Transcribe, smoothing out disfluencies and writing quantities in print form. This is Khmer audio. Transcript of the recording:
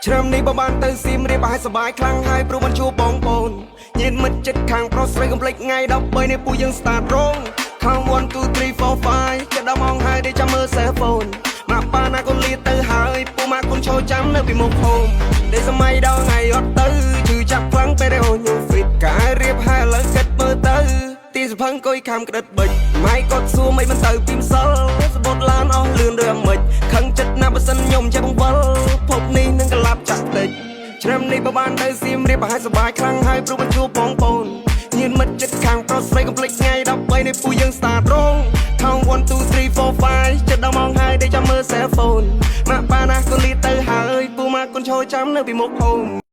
ឆ្នាំនេះបើបានទៅសៀមរាបឲ្យសប្បាយខ្លាំងហើយព្រោះបានជួបបងប្អូនញៀនមិត្តចិត្តខាងប្រុសស្រីកំភ្លេចថ្ងៃ13នេះពូយើង start រងខាង1 2 3 4 5ចិត្តដល់ម៉ោងហើយដែលចាំមើល cell phone មកប៉ាណាកូនលាទៅហើយពូមកកូនឈរចាំនៅពីមុខហូមដែលសម័យដល់ថ្ងៃអត់ទៅជឿចាប់ខ្លាំងពេលដែលអូនញូ fit កាយរៀបហើយឥឡូវគិតមើលទៅទីសភឹងកុយខាំក្តិតបិចម៉ៃគាត់សួរមិនមិនទៅពីម្សិលសបុតឡានអស់លឿនឬអាមិចខឹងចិត្តណាស់បើសិនខ្ញុំចេះបង្វិលភពនេះនឹងកលាប់ចាក់តិចឆ្នាំនេះបើបានទៅសៀមរាបឲ្យសប្បាយខ្លាំងហើយព្រោះបានជួបបងប្អូនញៀនមិត្តចិត្តខាងប្រុសស្រីកំភ្លេចថ្ងៃ13នេះពូយើង start រងថង1 2 3 4 5ចិត្តដល់ម៉ោងហើយដែលចាំមើល cell phone មកប៉ាណាកូនលាទៅហើយពូមកកូនឈរចាំនៅពីមុខហូម